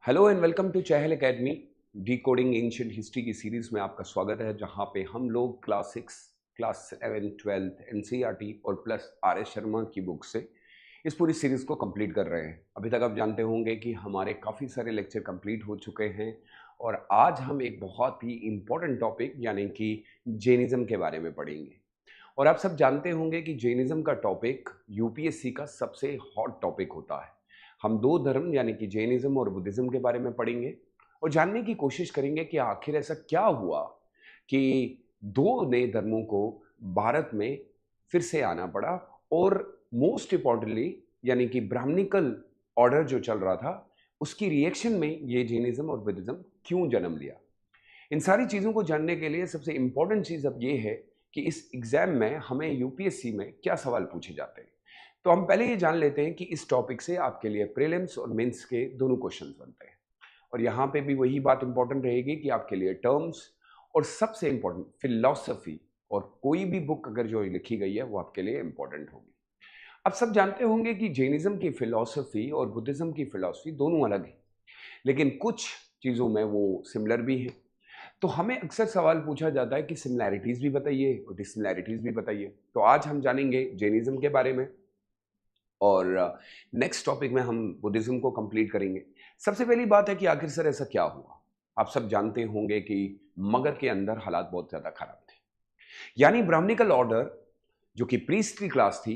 Hello and welcome to Chahal academy. Decoding ancient history की series में आपका स्वागत है, जहां पे हम लोग क्लास 6, क्लास 11, 12 एनसीईआरटी और प्लस आर एस शर्मा की बुक से इस पूरी सीरीज को कंप्लीट कर रहे हैं। अभी तक आप जानते होंगे कि हमारे काफ़ी सारे लेक्चर कंप्लीट हो चुके हैं और आज हम एक बहुत ही इम्पोर्टेंट टॉपिक यानी कि जैनिज्म के बारे में पढ़ेंगे। और आप सब जानते होंगे कि जैनिज्म का टॉपिक यूपीएससी का सबसे हॉट टॉपिक होता है। हम दो धर्म यानी कि जैनिज्म और बुद्धिज्म के बारे में पढ़ेंगे और जानने की कोशिश करेंगे कि आखिर ऐसा क्या हुआ कि दो नए धर्मों को भारत में फिर से आना पड़ा और मोस्ट इम्पॉर्टेंटली यानी कि ब्राह्मणिकल ऑर्डर जो चल रहा था उसकी रिएक्शन में ये जैनिज्म और बुद्धिज्म क्यों जन्म लिया। इन सारी चीज़ों को जानने के लिए सबसे इम्पोर्टेंट चीज़ अब ये है कि इस एग्ज़ाम में हमें यूपीएससी में क्या सवाल पूछे जाते हैं। तो हम पहले ये जान लेते हैं कि इस टॉपिक से आपके लिए प्रीलिम्स और मेंस के दोनों क्वेश्चंस बनते हैं। और यहाँ पे भी वही बात इंपॉर्टेंट रहेगी कि आपके लिए टर्म्स और सबसे इम्पोर्टेंट फिलॉसफी और कोई भी बुक अगर जो लिखी गई है वो आपके लिए इम्पोर्टेंट होगी। आप सब जानते होंगे कि जैनिज्म की फिलॉसफी और बुद्धिज्म की फिलॉसफी दोनों अलग है, लेकिन कुछ चीज़ों में वो सिमिलर भी है। तो हमें अक्सर सवाल पूछा जाता है कि सिमिलैरिटीज़ भी बताइए और डिसमिलैरिटीज़ भी बताइए। तो आज हम जानेंगे जैनिज्म के बारे में और नेक्स्ट टॉपिक में हम बुद्धिज्म को कंप्लीट करेंगे। सबसे पहली बात है कि आखिर सर ऐसा क्या हुआ। आप सब जानते होंगे कि मगध के अंदर हालात बहुत ज़्यादा खराब थे, यानी ब्राह्मणिकल ऑर्डर जो कि प्रीस्टली क्लास थी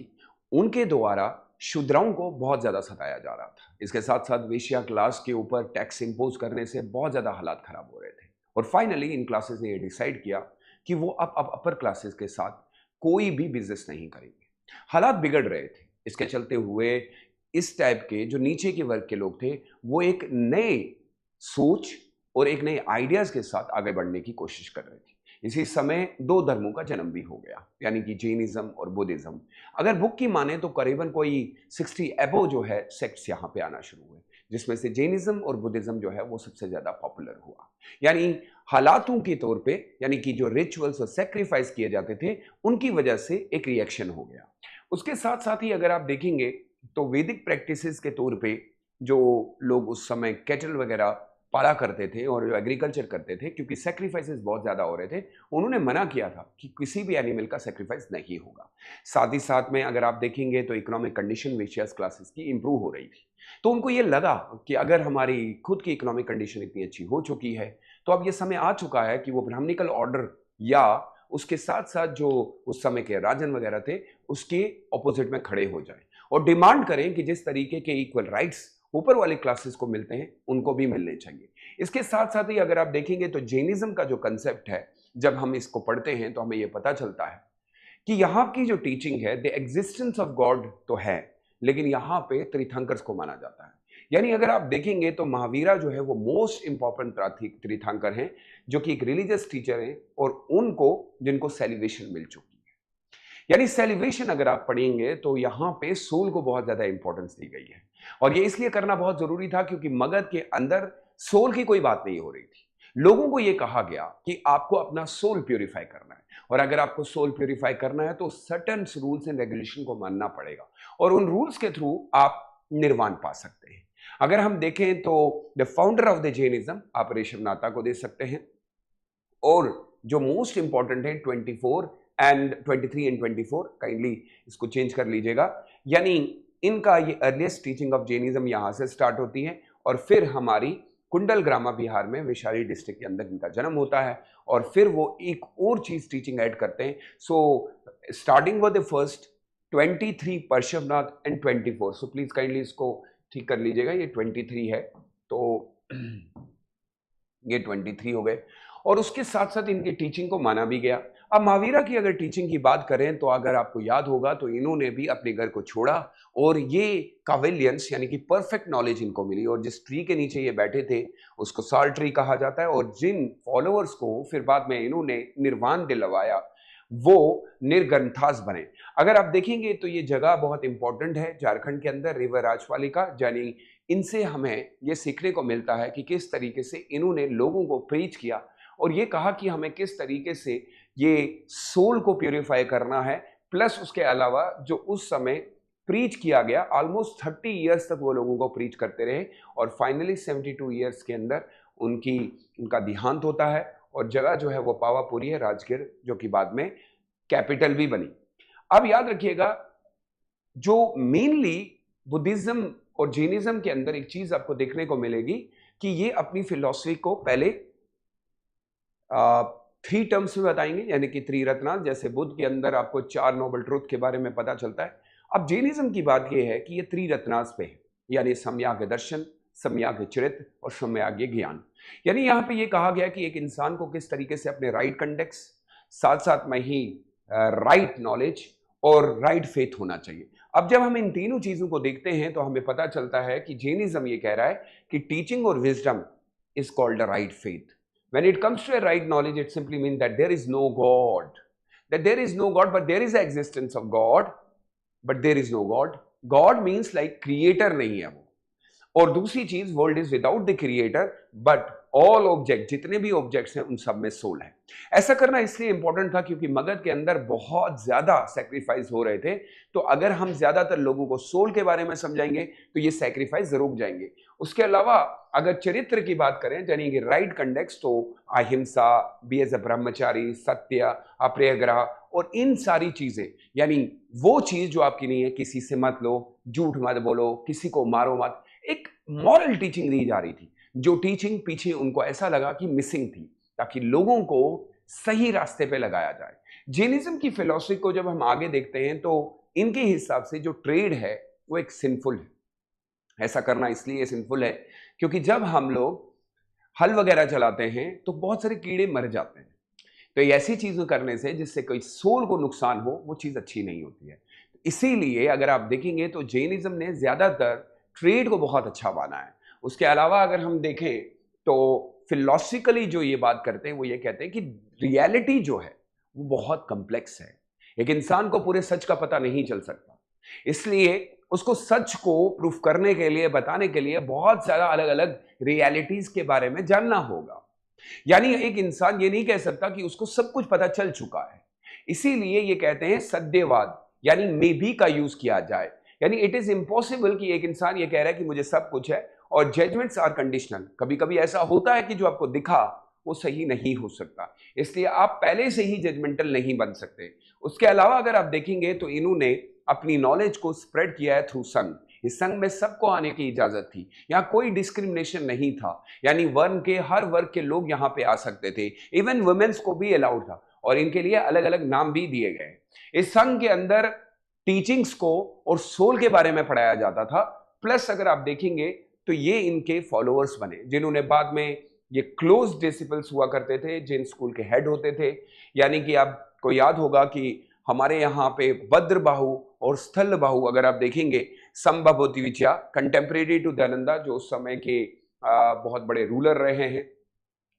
उनके द्वारा शूद्रों को बहुत ज़्यादा सताया जा रहा था। इसके साथ साथ वेश्या क्लास के ऊपर टैक्स इंपोज करने से बहुत ज़्यादा हालात खराब हो रहे थे और फाइनली इन क्लासेस ने ये डिसाइड किया कि वो अब अपर क्लासेस के साथ कोई भी बिजनेस नहीं करेंगे। हालात बिगड़ रहे थे, इसके चलते हुए इस टाइप के जो नीचे के वर्ग के लोग थे वो एक नए सोच और एक नए आइडियाज के साथ आगे बढ़ने की कोशिश कर रहे थे। इसी समय दो धर्मों का जन्म भी हो गया, यानी कि जैनिज्म और बुद्धिज्म। अगर बुक की माने तो करीबन कोई 60 एबो जो है सेक्ट्स यहाँ पे आना शुरू हुए, जिसमें से जैनिज्म और बुद्धिज्म जो है वो सबसे ज्यादा पॉपुलर हुआ। यानी हालातों के तौर पे, यानी कि जो रिचुअल्स और सेक्रीफाइस किए जाते थे उनकी वजह से एक रिएक्शन हो गया। उसके साथ साथ ही अगर आप देखेंगे तो वैदिक प्रैक्टिसेस के तौर पे जो लोग उस समय कैटल वगैरह पाला करते थे और जो एग्रीकल्चर करते थे, क्योंकि सेक्रीफाइसेस बहुत ज़्यादा हो रहे थे, उन्होंने मना किया था कि किसी भी एनिमल का सेक्रीफाइस नहीं होगा। साथ ही साथ में अगर आप देखेंगे तो इकोनॉमिक कंडीशन वेश्यास क्लासेस की इंप्रूव हो रही थी, तो उनको ये लगा कि अगर हमारी खुद की इकोनॉमिक कंडीशन इतनी अच्छी हो चुकी है तो अब ये समय आ चुका है कि वो ब्राह्मणिकल ऑर्डर या उसके साथ साथ जो उस समय के राजन वगैरह थे उसके ऑपोजिट में खड़े हो जाए और डिमांड करें कि जिस तरीके के इक्वल राइट्स ऊपर वाले क्लासेस को मिलते हैं उनको भी मिलने चाहिए। इसके साथ साथ ही अगर आप देखेंगे तो जैनिज्म का जो कंसेप्ट है, जब हम इसको पढ़ते हैं तो हमें यह पता चलता है कि यहाँ की जो टीचिंग है, द एग्जिस्टेंस ऑफ गॉड तो है, लेकिन यहाँ पे तीर्थंकर्स को माना जाता है। यानी अगर आप देखेंगे तो महावीरा जो है वो मोस्ट इंपॉर्टेंट तीर्थंकर हैं, जो कि एक रिलीजियस टीचर हैं और उनको जिनको सेलिब्रेशन मिल चुकी है। यानी सेलिब्रेशन अगर आप पढ़ेंगे तो यहाँ पे सोल को बहुत ज्यादा इंपॉर्टेंस दी गई है और ये इसलिए करना बहुत जरूरी था क्योंकि मगध के अंदर सोल की कोई बात नहीं हो रही थी। लोगों को यह कहा गया कि आपको अपना सोल प्योरीफाई करना है और अगर आपको सोल प्योरीफाई करना है तो सर्टेन रूल्स एंड रेगुलेशन को मानना पड़ेगा और उन रूल्स के थ्रू आप निर्वाण पा सकते हैं। अगर हम देखें तो the founder of the Jainism आप ऋषभनाथा को दे सकते हैं और जो मोस्ट इंपॉर्टेंट है 24 एंड 23 एंड 24, काइंडली इसको चेंज कर लीजिएगा। यानी इनका ये अर्लीस्ट टीचिंग ऑफ जैनिज्म यहाँ से स्टार्ट होती है और फिर हमारी कुंडल ग्रामा बिहार में वैशाली डिस्ट्रिक्ट के अंदर इनका जन्म होता है और फिर वो एक और चीज टीचिंग ऐड करते हैं। So starting with the first 23 Parshvanath and 24, so please kindly इसको ठीक कर लीजिएगा, ये 23 है तो ये 23 हो गए और उसके साथ साथ इनकी टीचिंग को माना भी गया। अब महावीरा की अगर टीचिंग की बात करें तो अगर आपको याद होगा तो इन्होंने भी अपने घर को छोड़ा और ये काविलियंस यानी कि परफेक्ट नॉलेज इनको मिली और जिस ट्री के नीचे ये बैठे थे उसको साल ट्री कहा जाता है और जिन फॉलोअर्स को फिर बाद में इन्होंने निर्वाण दिलवाया वो निर्ग्रंथास बने। अगर आप देखेंगे तो ये जगह बहुत इंपॉर्टेंट है झारखंड के अंदर, रिवर राजवाली का, यानी इनसे हमें ये सीखने को मिलता है कि किस तरीके से इन्होंने लोगों को प्रीच किया और ये कहा कि हमें किस तरीके से ये सोल को प्यूरिफाई करना है, प्लस उसके अलावा जो उस समय प्रीच किया गया। ऑलमोस्ट 30 ईयर्स तक वो लोगों को प्रीच करते रहे और फाइनली 72 ईयर्स के अंदर उनका देहांत होता है और जगह जो है वो पावापुरी है, राजगीर, जो कि बाद में कैपिटल भी बनी। अब याद रखिएगा, जो मेनली बुद्धिज्म और जैनिज्म के अंदर एक चीज आपको देखने को मिलेगी कि ये अपनी फिलॉसफी को पहले 3 टर्म्स में बताएंगे, यानी कि त्रिरत्ना। जैसे बुद्ध के अंदर आपको 4 नोबल ट्रुथ के बारे में पता चलता है। अब जैनिज्म की बात यह है कि ये त्रिरत्नास पे है, यानी सम्यक दर्शन, सम्यक चरित्र और सम्यक ज्ञान। यानी यहाँ पे ये कहा गया कि एक इंसान को किस तरीके से अपने राइट कंटेक्स्ट, साथ साथ में ही राइट नॉलेज और राइट फेथ होना चाहिए। अब जब हम इन तीनों चीजों को देखते हैं तो हमें पता चलता है कि जैनिज्म ये कह रहा है कि टीचिंग और wisdom is called a right faith. When it comes to a right knowledge, it simply means that there is no God. That there is no God, but there is the existence of God, but there is no God. God means like creator नहीं है वो। और दूसरी चीज, world is without the creator, but all object, जितने भी objects हैं उन सब में सोल है। ऐसा करना इसलिए इंपॉर्टेंट था क्योंकि मगध के अंदर बहुत ज्यादा सेक्रीफाइस हो रहे थे। तो अगर हम ज्यादातर लोगों को सोल के बारे में समझाएंगे तो ये सेक्रीफाइस रुक जाएंगे। उसके अलावा अगर चरित्र की बात करें, यानी कि राइट कंडेक्स, तो अहिंसा, बी एज अ ब्रह्मचारी, सत्य, अप्रियग्रह और इन सारी चीजें, यानी वो चीज जो आपकी नहीं है, किसी से मत लो, झूठ मत बोलो, किसी को मारो मत, एक मॉरल टीचिंग दी जा रही थी। जो टीचिंग पीछे उनको ऐसा लगा कि मिसिंग थी, ताकि लोगों को सही रास्ते पे लगाया जाए। जैनिज्म की फिलॉसफी को जब हम आगे देखते हैं तो इनके हिसाब से जो ट्रेड है वो एक सिंफुल है। ऐसा करना इसलिए सिंफुल है क्योंकि जब हम लोग हल वगैरह चलाते हैं तो बहुत सारे कीड़े मर जाते हैं। तो ऐसी चीजें करने से जिससे कोई सोल को नुकसान हो, वो चीज अच्छी नहीं होती है। इसीलिए अगर आप देखेंगे तो जैनिज्म ने ज्यादातर ट्रेड को बहुत अच्छा माना है। उसके अलावा अगर हम देखें तो फिलॉसफिकली जो ये बात करते हैं वो ये कहते हैं कि रियलिटी जो है वो बहुत कॉम्प्लेक्स है। एक इंसान को पूरे सच का पता नहीं चल सकता, इसलिए उसको सच को प्रूफ करने के लिए, बताने के लिए बहुत सारा अलग अलग रियलिटीज के बारे में जानना होगा। यानी एक इंसान ये नहीं कह सकता कि उसको सब कुछ पता चल चुका है। इसीलिए ये कहते हैं सद्यवाद, यानी मे बी का यूज किया जाए। यानी इट इज इम्पॉसिबल कि एक इंसान ये कह रहा है कि मुझे सब कुछ है, और जजमेंट्स आर कंडीशनल। कभी कभी ऐसा होता है कि जो आपको दिखा वो सही नहीं हो सकता, इसलिए आप पहले से ही जजमेंटल नहीं बन सकते। उसके अलावा अगर आप देखेंगे तो इन्होंने अपनी नॉलेज को स्प्रेड किया है थ्रू संघ। इस संघ में सबको आने की इजाजत थी, यहाँ कोई डिस्क्रिमिनेशन नहीं था, यानी वर्ण के हर वर्ग के लोग यहाँ पे आ सकते थे, इवन वुमेन्स को भी अलाउड था, और इनके लिए अलग अलग नाम भी दिए गए। इस संघ के अंदर टीचिंग्स को और सोल के बारे में पढ़ाया जाता था। प्लस अगर आप देखेंगे तो ये इनके फॉलोअर्स बने, जिन्होंने बाद में ये क्लोज डिसिपल्स हुआ करते थे, जिन स्कूल के हेड होते थे। यानी कि आपको याद होगा कि हमारे यहाँ पे भद्रबाहु और स्थलबाहु अगर आप देखेंगे, संभवती विद्या कंटेम्प्रेरी टू दयानंदा, जो उस समय के बहुत बड़े रूलर रहे हैं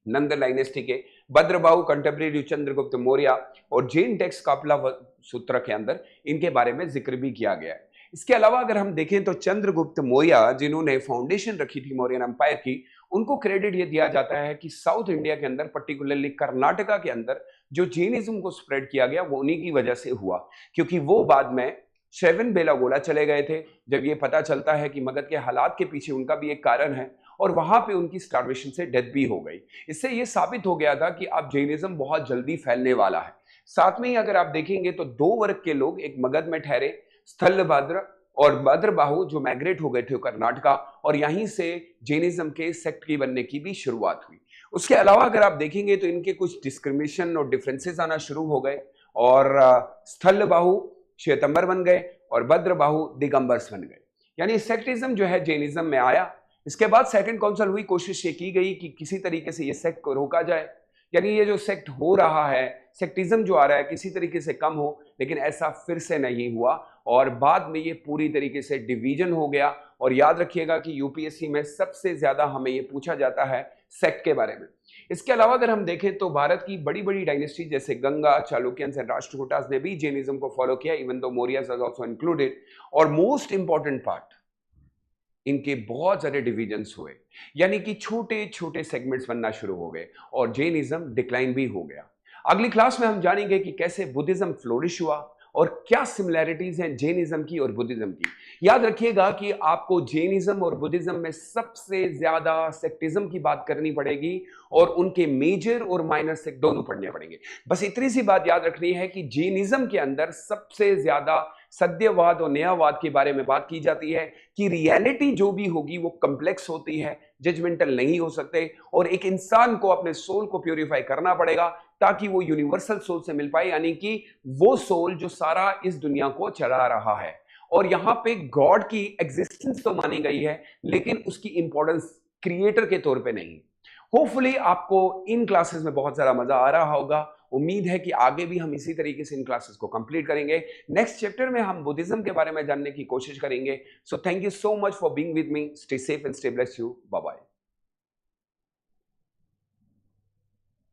नंद डायनेस्टी के। भद्रबाहु कंटेम्प्रेरी चंद्रगुप्त मौर्य, और जैन टेक्स्ट कापला सूत्र के अंदर इनके बारे में जिक्र भी किया गया है। इसके अलावा अगर हम देखें तो चंद्रगुप्त मौर्य, जिन्होंने फाउंडेशन रखी थी मौर्यन एम्पायर की, उनको क्रेडिट ये दिया जाता है कि साउथ इंडिया के अंदर, पर्टिकुलरली कर्नाटका के अंदर जो जैनिज्म को स्प्रेड किया गया वो उन्हीं की वजह से हुआ, क्योंकि वो बाद में श्रवणबेलागोला चले गए थे। जब ये पता चलता है कि मगध के हालात के पीछे उनका भी एक कारण है, और वहां पे उनकी स्टार्वेशन से डेथ भी हो गई। इससे ये साबित हो गया था कि अब जैनिज्म बहुत जल्दी फैलने वाला है। साथ में ही अगर आप देखेंगे तो 2 वर्ग के लोग एक मगध में ठहरे, स्थलभद्र और भद्रबाहु, जो माइग्रेट हो गए थे कर्नाटका, और यहीं से जैनिज्म के सेक्ट की बनने की भी शुरुआत हुई। उसके अलावा अगर आप देखेंगे तो इनके कुछ डिस्क्रिमिनेशन और डिफरेंसेस आना शुरू हो गए, और स्थलबाहु श्वेतंबर बन गए और भद्रबाहु दिगंबर्स बन गए। यानी सेक्टिज्म जो है जैनिज्म में आया। इसके बाद सेकंड काउंसिल हुई, कोशिश ये की गई कि किसी तरीके से ये सेक्ट को रोका जाए, यानी ये जो सेक्ट हो रहा है, सेक्टिज्म जो आ रहा है, किसी तरीके से कम हो। लेकिन ऐसा फिर से नहीं हुआ, और बाद में ये पूरी तरीके से डिवीजन हो गया। और याद रखिएगा कि यूपीएससी में सबसे ज्यादा हमें ये पूछा जाता है सेक्ट के बारे में। इसके अलावा अगर हम देखें तो भारत की बड़ी बड़ी डायनेस्टी जैसे गंगा, चालुक्यंस एंड राष्ट्रकूटास ने भी जैनिज्म को फॉलो किया, even though Mauryas was also included. और मोस्ट इंपॉर्टेंट पार्ट, इनके बहुत सारे डिवीजन्स हुए, यानी कि छोटे छोटे सेगमेंट्स बनना शुरू हो गए, और जैनिज्म डिक्लाइन भी हो गया। अगली क्लास में हम जानेंगे कि कैसे बुद्धिज्म फ्लोरिश हुआ और क्या सिमिलैरिटीज हैं जैनिज्म की और बुद्धिज्म की। याद रखिएगा कि आपको जैनिज्म और बुद्धिज्म में सबसे ज्यादा सेक्टिज्म की बात करनी पड़ेगी और उनके मेजर और माइनर सेक्ट दोनों पढ़ने पड़ेंगे। बस इतनी सी बात याद रखनी है कि जैनिज्म के अंदर सबसे ज्यादा सत्यवाद और न्यायवाद के बारे में बात की जाती है कि रियलिटी जो भी होगी वो कम्प्लेक्स होती है, जजमेंटल नहीं हो सकते, और एक इंसान को अपने सोल को प्यूरिफाई करना पड़ेगा ताकि वो यूनिवर्सल सोल से मिल पाए, यानी कि वो सोल जो सारा इस दुनिया को चला रहा है। और यहां पे गॉड की एग्जिस्टेंस तो मानी गई है लेकिन उसकी इंपॉर्टेंस क्रिएटर के तौर पे नहीं। होपफुली आपको इन क्लासेस में बहुत सारा मजा आ रहा होगा। उम्मीद है कि आगे भी हम इसी तरीके से इन क्लासेस को कंप्लीट करेंगे। नेक्स्ट चैप्टर में हम बुद्धिज्म के बारे में जानने की कोशिश करेंगे। So thank you so much for being with me. Stay safe and stay blessed. You bye bye.